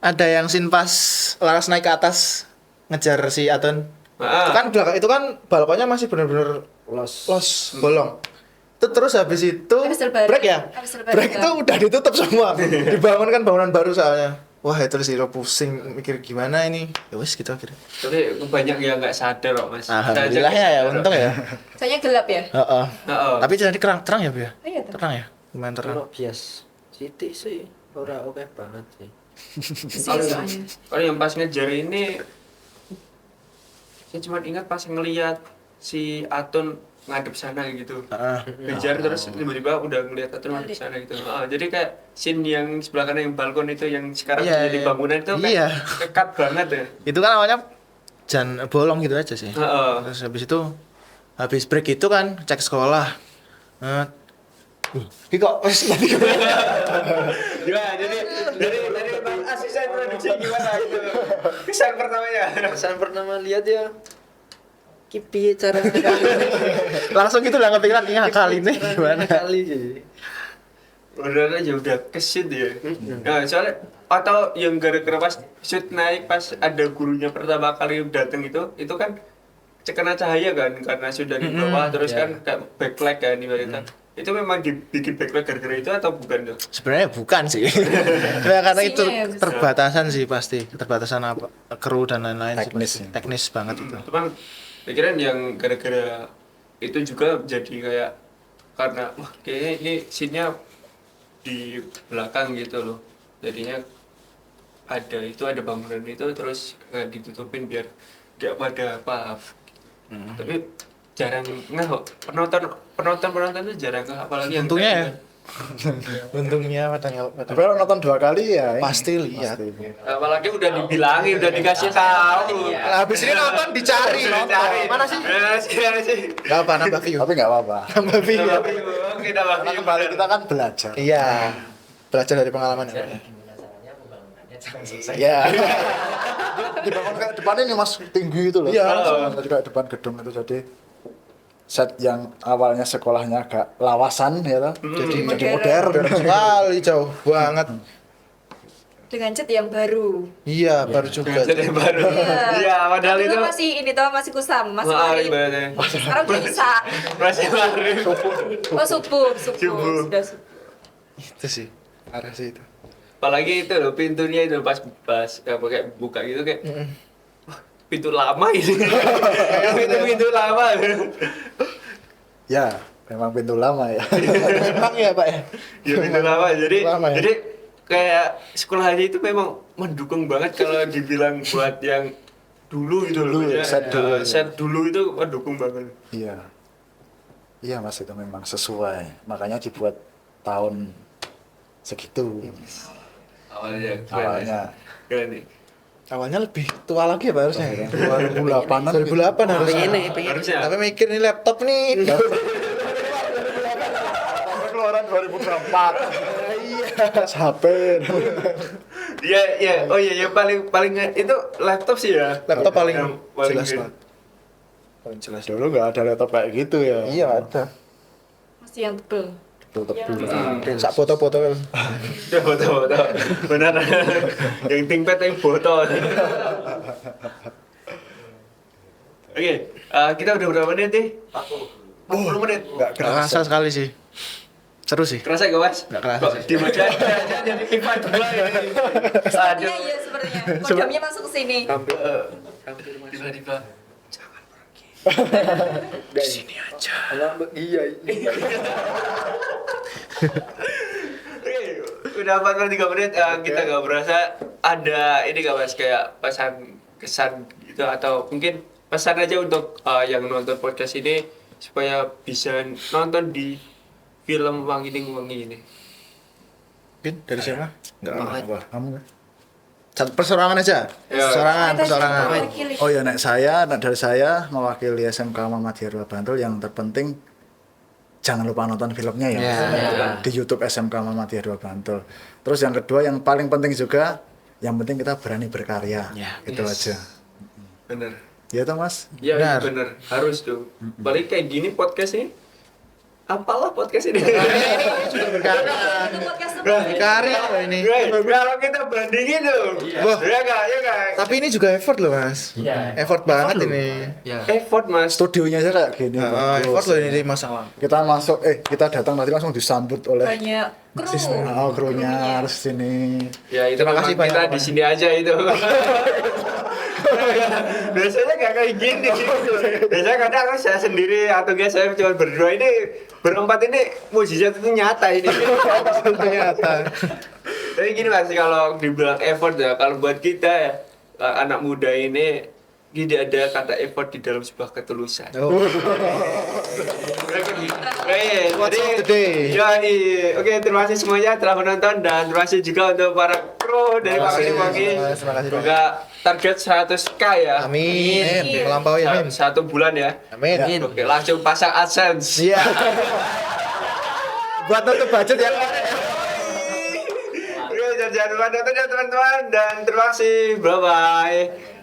ada yang sinpas laras naik ke atas ngejar si Aton. Ah. Itu kan balkonnya masih benar-benar los bolong. Itu terus habis itu Habis lebaran. break ya? Habis lebaran. Break itu udah ditutup semua. Dibangun kan bangunan baru soalnya. Wah itu sih lo pusing mikir gimana ini. Ya wes gitu akhirnya. Tapi banyak yang nggak sadar kok mas. Alhamdulillah ya untung ya. Soalnya gelap ya? Heeh. Heeh. Tapi jadi terang ya Bu ya? Oh iya tuh. Terang ya? Lumayan terang. Kalau bias Siti sih ora oke banget sih. Sih soalnya. Kalau yang pas ngejar ini, saya cuma ingat pas ngelihat si Atun ngadep sana gitu. Ngejar terus tiba-tiba udah ngelihat Atun ngadep sana gitu. Jadi kayak scene yang sebelah kanan yang balkon itu yang sekarang Iya, jadi iya. bangunan itu kayak Iya. kekat banget ya. Itu kan awalnya bolong gitu aja sih. Heeh. Terus habis break itu kan cek sekolah. Ini kok tadi Gimana? Jadi dari Bang asisten produksi gimana gitu? Kesan pertamanya. Kesan pertama lihat ya kipi cara langsung gitu lah kepikiran ini kali ini gimana? kali sih. Udah aja udah kesit ya. Nah, soalnya atau yang gara-gara pas shoot naik pas ada gurunya pertama kali datang itu kan cekana cahaya kan karena sudah di bawah terus kan kayak backlight kan ibaratnya. Itu memang dibikin backlight gara-gara itu atau bukan tuh? Sebenarnya bukan sih. Ya, karena itu Isinya ya, bisa. terbatasan sih pasti, keterbatasan apa kru dan lain-lain sih Teknis pasti. ya. Teknis banget itu. Cuman pikiran yang gara-gara itu juga jadi kayak karena wah kayaknya ini scene-nya di belakang gitu loh. Jadinya ada bangunan itu terus ditutupin biar gak pada apa. Tapi jarang kok penonton itu jarang apalagi yang Untungnya kayak ya. gitu. Untungnya Tapi kalau nonton 2 kali ya ini. Pasti lihat. Apalagi udah dibilangin, udah dikasih tahu. Nah, habis ini nonton dicari Cari. Mana sih? Mana sih? Gak apa nambah view. Tapi nggak apa-apa. Nambah view. Oke, nambah Karena view. kembali kita kan belajar. Iya. Belajar dari pengalaman ya. Pak, ya. Ya. Dibangun kayak depan ini mas tinggi itu loh. Iya. Jadi kayak depan gedung itu jadi set yang awalnya sekolahnya agak lawasan ya toh. Jadi modern. Sekali jauh banget. Dengan cat yang baru. Iya, baru juga. Jadi baru. Iya, padahal Dulu itu masih ini toh masih kusam, masih Wah, maghrib. ibaratnya. Sekarang udah bisa. Masih maghrib. Oh subuh. Subuh. Sudah subuh. Itu sih. Parah sih itu. Apalagi itu loh pintunya itu pas kayak buka gitu kayak wah, pintu lama ini. Kayak pintu lama. Ya, Memang pintu lama ya. Memang ya Pak ya. Ya pintu lama. Jadi Lama ya? jadi kayak sekolahannya itu memang mendukung banget kalau dibilang buat yang dulu gitu loh. Dulu, ya. set dulu. Set dulu itu mendukung banget. Iya. Iya Mas, itu memang sesuai. Makanya dibuat tahun segitu. Awalnya. Awalnya. Keren nih. Awalnya lebih tua lagi ya Pak harusnya. 2008-an. 2008 harusnya. Harusnya. Tapi mikir nih laptop nih. Keluaran 2004. Iya. HP. Iya, iya. Oh iya, yang paling itu laptop sih ya. Laptop paling Yang paling jelas gede. banget. Paling jelas. Dulu nggak ada laptop kayak gitu ya. Iya ada. Masih yang tebel. Tebel. Sak foto-foto kan. Ya foto-foto. Benar. Yang ThinkPad yang foto. Oke, kita udah berapa menit nih? 40 menit. Nggak Nggak kerasa sekali sih. Seru sih. Kerasa gak Mas? Nggak kerasa Kok sih. di baca jadi pipa dua ini. Iya, iya sepertinya. Kodamnya masuk ke sini. Tiba-tiba. Iya. Oke, udah 43 menit, kita gak berasa ada ini gak Mas, kayak pesan kesan gitu atau mungkin pesan aja untuk yang nonton podcast ini supaya bisa nonton di film Wangi Wangi ini. Mungkin dari siapa? Wah, kamu kan? Satu persorangan aja. Ya. Persorangan. Oh ya, nek dari saya mewakili SMK Muhammadiyah 2 Bantul, yang terpenting jangan lupa nonton filmnya ya. Ya. Di YouTube SMK Muhammadiyah 2 Bantul. Terus yang kedua yang paling penting juga, yang penting kita berani berkarya. Ya. Itu aja. Bener. Iya toh Mas? Iya Benar. bener, harus tuh. Balik kayak gini podcast ini. Apalah podcast ini. Itu podcast tuh. Karya loh ini. Kalau kita bandingin tuh. Wah. Ya kak, ya kak. Tapi ini juga effort loh Mas. Effort banget ini. Effort Mas. Studionya aja kayak gini. bagus. Effort loh ini Mas Awang. Kita masuk, kita datang tadi langsung disambut oleh Banyak kru. krunya harus sini. Ya itu Terima kasih memang kita banyak, di sini aja itu. Biasanya gak kayak gini. Biasanya kadang saya sendiri atau guys saya cuma berdua, ini berempat ini mujizat itu nyata ini. Ternyata. Tapi gini Mas, kalau dibilang effort ya, kalau buat kita ya anak muda ini tidak ada kata effort di dalam sebuah ketulusan. What's up today? Oke, terima kasih semuanya telah menonton dan terima kasih juga untuk para kru dari Wangi. Terima kasih. Semoga target 100k ya. Amin. Melampaui amin. Satu bulan ya. Amin. Oke, langsung pasang AdSense. Iya. Buat nutup budget ya. Oke, jangan lupa nonton ya teman-teman dan terima kasih. Bye bye.